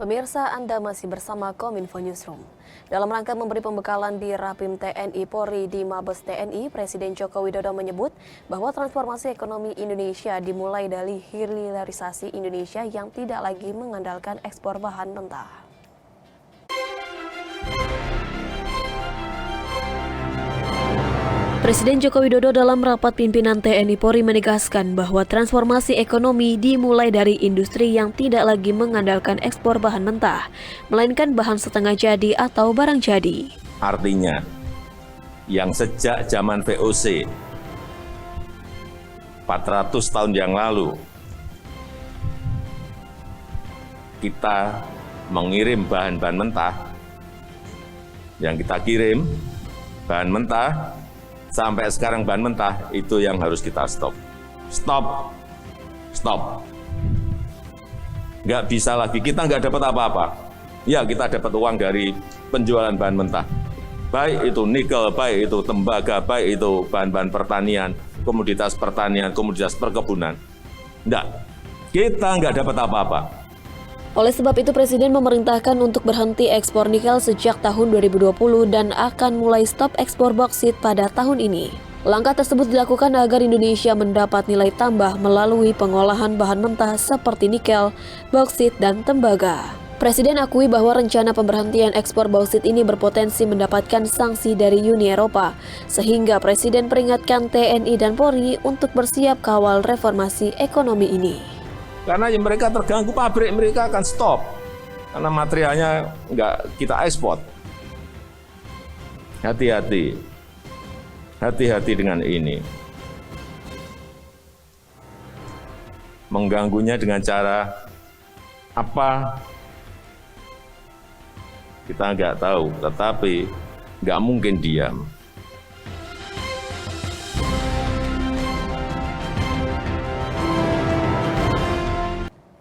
Pemirsa, Anda masih bersama Kominfo Newsroom. Dalam rangka memberi pembekalan di Rapim TNI Polri di Mabes TNI, Presiden Joko Widodo menyebut bahwa transformasi ekonomi Indonesia dimulai dari hilirisasi Indonesia yang tidak lagi mengandalkan ekspor bahan mentah. Presiden Joko Widodo dalam rapat pimpinan TNI Polri menegaskan bahwa transformasi ekonomi dimulai dari industri yang tidak lagi mengandalkan ekspor bahan mentah, melainkan bahan setengah jadi atau barang jadi. Artinya, yang sejak zaman VOC 400 tahun yang lalu, kita mengirim bahan-bahan mentah, yang kita kirim bahan mentah, sampai sekarang bahan mentah itu yang harus kita stop. Nggak bisa lagi, kita nggak dapat apa-apa. Ya, kita dapat uang dari penjualan bahan mentah. Baik itu nikel, baik itu tembaga, baik itu bahan-bahan pertanian, komoditas perkebunan. Nggak, kita nggak dapat apa-apa. Oleh sebab itu, Presiden memerintahkan untuk berhenti ekspor nikel sejak tahun 2020 dan akan mulai stop ekspor boksit pada tahun ini. Langkah tersebut dilakukan agar Indonesia mendapat nilai tambah melalui pengolahan bahan mentah seperti nikel, boksit, dan tembaga. Presiden akui bahwa rencana pemberhentian ekspor boksit ini berpotensi mendapatkan sanksi dari Uni Eropa, sehingga Presiden peringatkan TNI dan Polri untuk bersiap kawal reformasi ekonomi ini. Karena mereka terganggu, pabrik mereka akan stop. Karena materialnya nggak kita ekspor. Hati-hati. Hati-hati dengan ini. Mengganggunya dengan cara apa? Kita nggak tahu, tetapi nggak mungkin diam.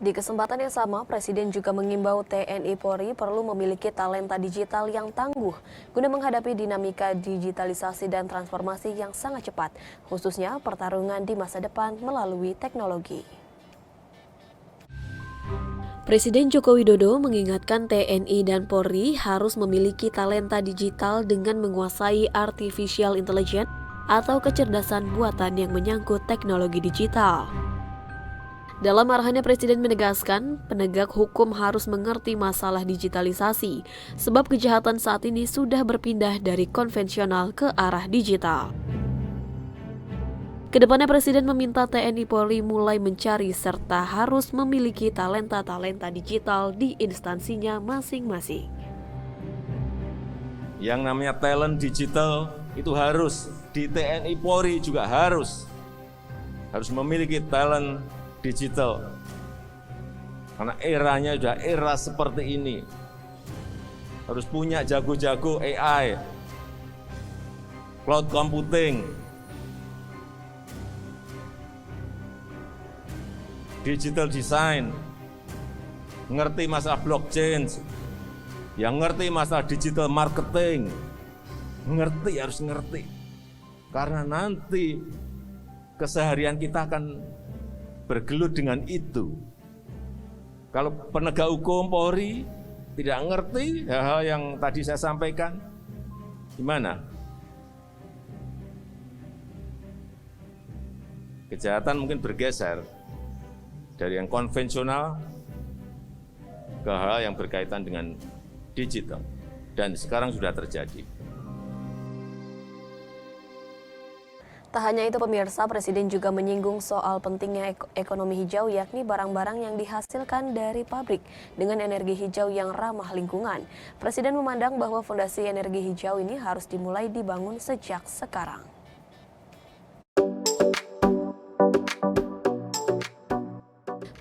Di kesempatan yang sama, Presiden juga mengimbau TNI Polri perlu memiliki talenta digital yang tangguh guna menghadapi dinamika digitalisasi dan transformasi yang sangat cepat, khususnya pertarungan di masa depan melalui teknologi. Presiden Joko Widodo mengingatkan TNI dan Polri harus memiliki talenta digital dengan menguasai artificial intelligence atau kecerdasan buatan yang menyangkut teknologi digital. Dalam arahannya, Presiden menegaskan penegak hukum harus mengerti masalah digitalisasi, sebab kejahatan saat ini sudah berpindah dari konvensional ke arah digital. Kedepannya, Presiden meminta TNI Polri mulai mencari serta harus memiliki talenta-talenta digital di instansinya masing-masing. Yang namanya talent digital itu harus, di TNI Polri juga harus memiliki talent digital, karena eranya sudah era seperti ini. Harus punya jago-jago AI, cloud computing, digital design, ngerti masalah blockchain, yang ngerti masalah digital marketing, harus ngerti, karena nanti keseharian kita akan bergelut dengan itu. Kalau penegak hukum Polri tidak ngerti hal-hal yang tadi saya sampaikan, gimana? Kejahatan mungkin bergeser dari yang konvensional ke hal yang berkaitan dengan digital, dan sekarang sudah terjadi. Tak hanya itu, pemirsa, Presiden juga menyinggung soal pentingnya ekonomi hijau, yakni barang-barang yang dihasilkan dari pabrik dengan energi hijau yang ramah lingkungan. Presiden memandang bahwa fondasi energi hijau ini harus dimulai dibangun sejak sekarang.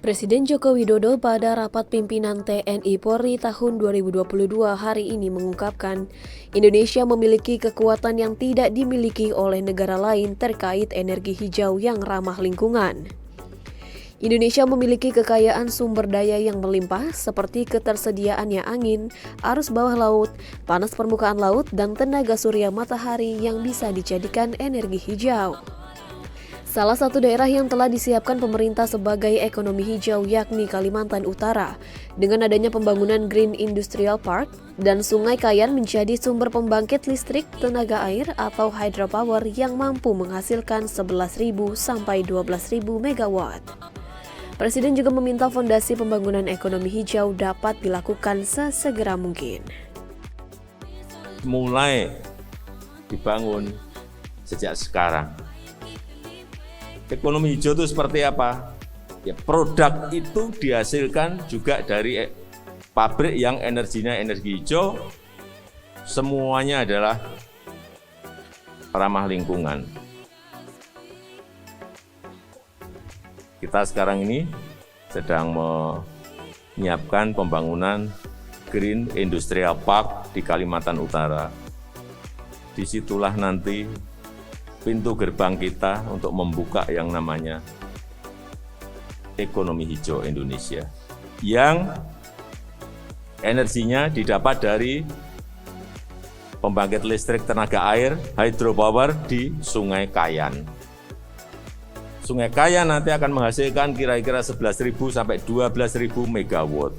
Presiden Joko Widodo pada rapat pimpinan TNI Polri tahun 2022 hari ini mengungkapkan, Indonesia memiliki kekuatan yang tidak dimiliki oleh negara lain terkait energi hijau yang ramah lingkungan. Indonesia memiliki kekayaan sumber daya yang melimpah seperti ketersediaannya angin, arus bawah laut, panas permukaan laut, dan tenaga surya matahari yang bisa dijadikan energi hijau. Salah satu daerah yang telah disiapkan pemerintah sebagai ekonomi hijau yakni Kalimantan Utara. Dengan adanya pembangunan Green Industrial Park dan Sungai Kayan menjadi sumber pembangkit listrik tenaga air atau hydropower yang mampu menghasilkan 11.000 sampai 12.000 megawatt. Presiden juga meminta fondasi pembangunan ekonomi hijau dapat dilakukan sesegera mungkin. Mulai dibangun sejak sekarang. Ekonomi hijau itu seperti apa? Ya, produk itu dihasilkan juga dari pabrik yang energinya energi hijau, semuanya adalah ramah lingkungan. Kita sekarang ini sedang menyiapkan pembangunan Green Industrial Park di Kalimantan Utara. Disitulah nanti pintu gerbang kita untuk membuka yang namanya ekonomi hijau Indonesia, yang energinya didapat dari pembangkit listrik tenaga air, hydropower di Sungai Kayan. Sungai Kayan nanti akan menghasilkan kira-kira 11.000 sampai 12.000 megawatt.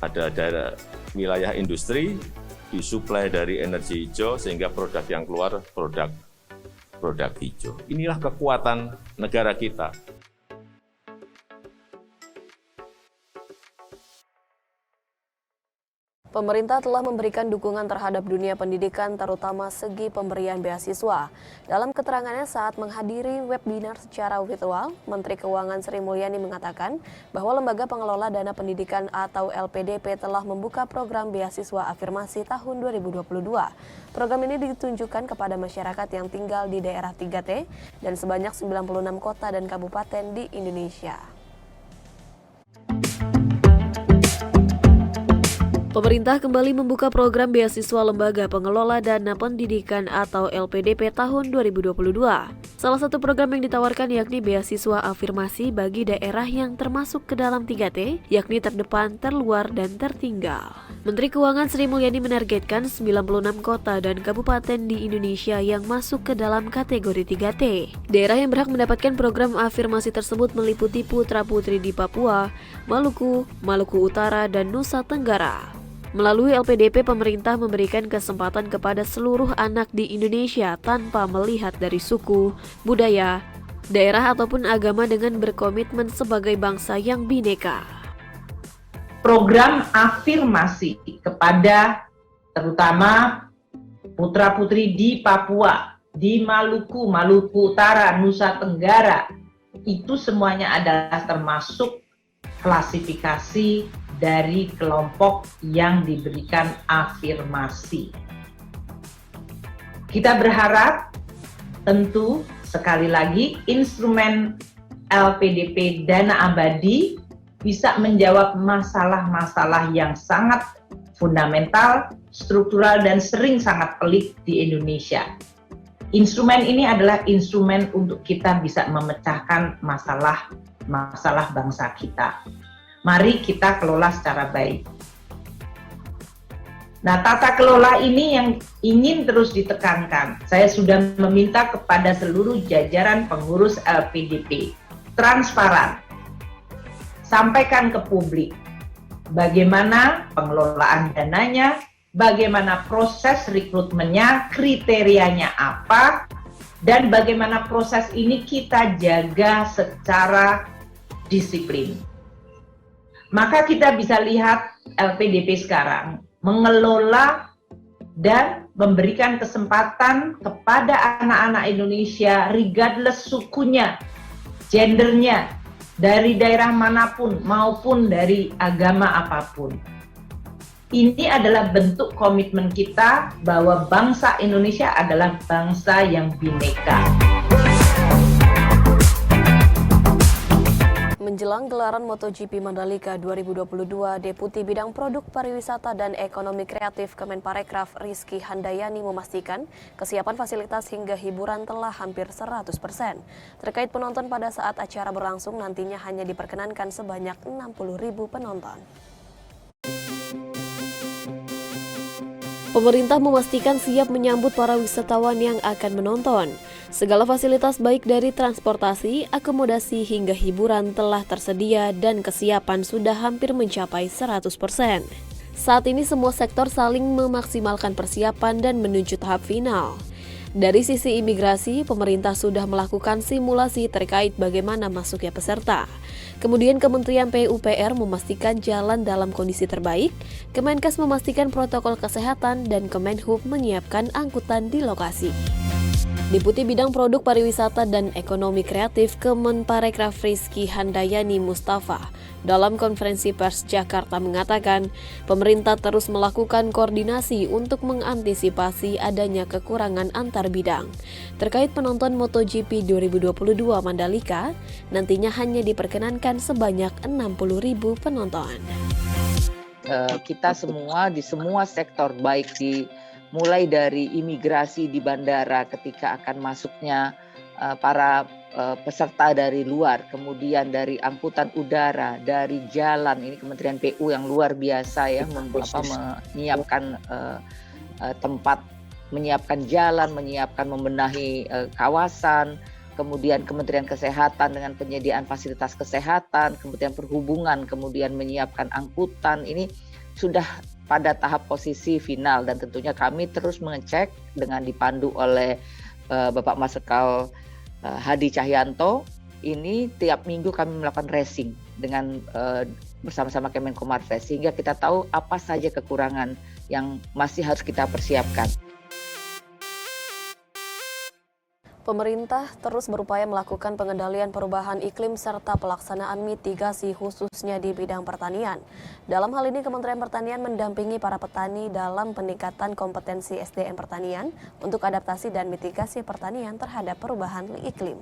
Ada daerah wilayah industri, disuplai dari energi hijau sehingga produk yang keluar produk hijau. Inilah kekuatan negara kita. Pemerintah telah memberikan dukungan terhadap dunia pendidikan terutama segi pemberian beasiswa. Dalam keterangannya saat menghadiri webinar secara virtual, Menteri Keuangan Sri Mulyani mengatakan bahwa Lembaga Pengelola Dana Pendidikan atau LPDP telah membuka program beasiswa afirmasi tahun 2022. Program ini ditunjukkan kepada masyarakat yang tinggal di daerah 3T dan sebanyak 96 kota dan kabupaten di Indonesia. Pemerintah kembali membuka program beasiswa Lembaga Pengelola Dana Pendidikan atau LPDP tahun 2022. Salah satu program yang ditawarkan yakni beasiswa afirmasi bagi daerah yang termasuk ke dalam 3T, yakni terdepan, terluar, dan tertinggal. Menteri Keuangan Sri Mulyani menargetkan 96 kota dan kabupaten di Indonesia yang masuk ke dalam kategori 3T. Daerah yang berhak mendapatkan program afirmasi tersebut meliputi putra-putri di Papua, Maluku, Maluku Utara, dan Nusa Tenggara. Melalui LPDP, pemerintah memberikan kesempatan kepada seluruh anak di Indonesia tanpa melihat dari suku, budaya, daerah ataupun agama dengan berkomitmen sebagai bangsa yang bineka. Program afirmasi kepada terutama putra-putri di Papua, di Maluku, Maluku Utara, Nusa Tenggara, itu semuanya adalah termasuk klasifikasi dari kelompok yang diberikan afirmasi. Kita berharap tentu sekali lagi instrumen LPDP Dana Abadi bisa menjawab masalah-masalah yang sangat fundamental, struktural, dan sering sangat pelik di Indonesia. Instrumen ini adalah instrumen untuk kita bisa memecahkan masalah bangsa kita. Mari kita kelola secara baik. Nah, tata kelola ini yang ingin terus ditekankan. Saya sudah meminta kepada seluruh jajaran pengurus LPDP, transparan, sampaikan ke publik bagaimana pengelolaan dananya, bagaimana proses rekrutmennya, kriterianya apa, dan bagaimana proses ini kita jaga secara disiplin. Maka kita bisa lihat LPDP sekarang mengelola dan memberikan kesempatan kepada anak-anak Indonesia regardless sukunya, gendernya, dari daerah manapun maupun dari agama apapun. Ini adalah bentuk komitmen kita bahwa bangsa Indonesia adalah bangsa yang bineka. Menjelang gelaran MotoGP Mandalika 2022, Deputi Bidang Produk Pariwisata dan Ekonomi Kreatif Kemenparekraf Rizky Handayani memastikan kesiapan fasilitas hingga hiburan telah hampir 100%. Terkait penonton pada saat acara berlangsung nantinya hanya diperkenankan sebanyak 60.000 penonton. Pemerintah memastikan siap menyambut para wisatawan yang akan menonton. Segala fasilitas baik dari transportasi, akomodasi hingga hiburan telah tersedia dan kesiapan sudah hampir mencapai 100%. Saat ini semua sektor saling memaksimalkan persiapan dan menuju tahap final. Dari sisi imigrasi, pemerintah sudah melakukan simulasi terkait bagaimana masuknya peserta. Kemudian Kementerian PUPR memastikan jalan dalam kondisi terbaik, Kemenkes memastikan protokol kesehatan, dan Kemenhub menyiapkan angkutan di lokasi. Deputi Bidang Produk Pariwisata dan Ekonomi Kreatif Kemenparekraf Rizky Handayani Mustafa dalam konferensi pers Jakarta mengatakan, pemerintah terus melakukan koordinasi untuk mengantisipasi adanya kekurangan antar bidang. Terkait penonton MotoGP 2022 Mandalika, nantinya hanya diperkenankan sebanyak 60.000 penonton. Kita semua di semua sektor, baik mulai dari imigrasi di bandara ketika akan masuknya para peserta dari luar, kemudian dari angkutan udara, dari jalan, ini Kementerian PU yang luar biasa ya, menyiapkan tempat, menyiapkan jalan, membenahi kawasan, kemudian Kementerian Kesehatan dengan penyediaan fasilitas kesehatan, kemudian Perhubungan, kemudian menyiapkan angkutan, ini sudah pada tahap posisi final dan tentunya kami terus mengecek dengan dipandu oleh Bapak Marsikal Hadi Cahyanto. Ini tiap minggu kami melakukan racing dengan bersama-sama Kemenko Marves sehingga kita tahu apa saja kekurangan yang masih harus kita persiapkan. Pemerintah terus berupaya melakukan pengendalian perubahan iklim serta pelaksanaan mitigasi khususnya di bidang pertanian. Dalam hal ini Kementerian Pertanian mendampingi para petani dalam peningkatan kompetensi SDM pertanian untuk adaptasi dan mitigasi pertanian terhadap perubahan iklim.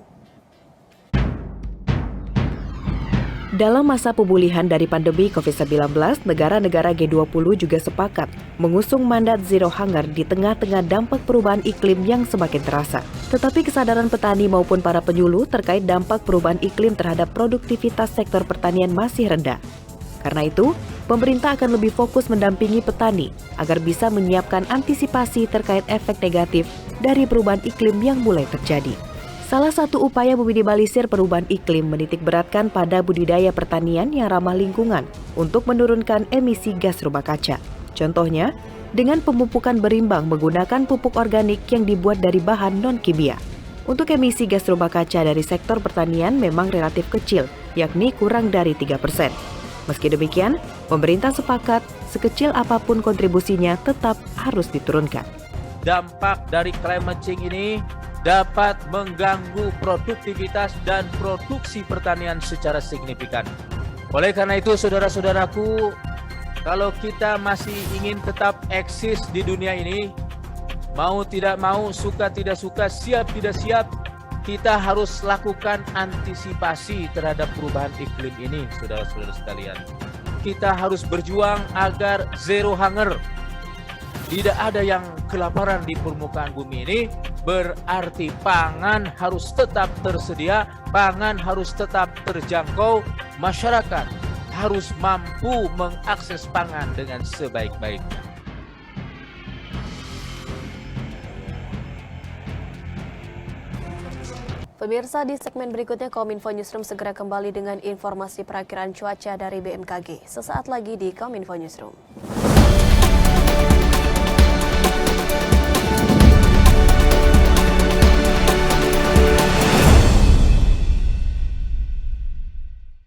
Dalam masa pemulihan dari pandemi COVID-19, negara-negara G20 juga sepakat mengusung mandat Zero Hunger di tengah-tengah dampak perubahan iklim yang semakin terasa. Tetapi kesadaran petani maupun para penyuluh terkait dampak perubahan iklim terhadap produktivitas sektor pertanian masih rendah. Karena itu, pemerintah akan lebih fokus mendampingi petani agar bisa menyiapkan antisipasi terkait efek negatif dari perubahan iklim yang mulai terjadi. Salah satu upaya meminimalisir perubahan iklim menitik beratkan pada budidaya pertanian yang ramah lingkungan untuk menurunkan emisi gas rumah kaca. Contohnya, dengan pemupukan berimbang menggunakan pupuk organik yang dibuat dari bahan non-kimia. Untuk emisi gas rumah kaca dari sektor pertanian memang relatif kecil, yakni kurang dari 3%. Meski demikian, pemerintah sepakat sekecil apapun kontribusinya tetap harus diturunkan. Dampak dari climate change ini dapat mengganggu produktivitas dan produksi pertanian secara signifikan. Oleh karena itu, saudara-saudaraku, kalau kita masih ingin tetap eksis di dunia ini, mau tidak mau, suka tidak suka, siap tidak siap, kita harus lakukan antisipasi terhadap perubahan iklim ini, saudara-saudara sekalian. Kita harus berjuang agar zero hunger. Tidak ada yang kelaparan di permukaan bumi ini, berarti pangan harus tetap tersedia, pangan harus tetap terjangkau, masyarakat harus mampu mengakses pangan dengan sebaik-baiknya. Pemirsa, di segmen berikutnya Kominfo Newsroom segera kembali dengan informasi perakiraan cuaca dari BMKG. Sesaat lagi di Kominfo Newsroom.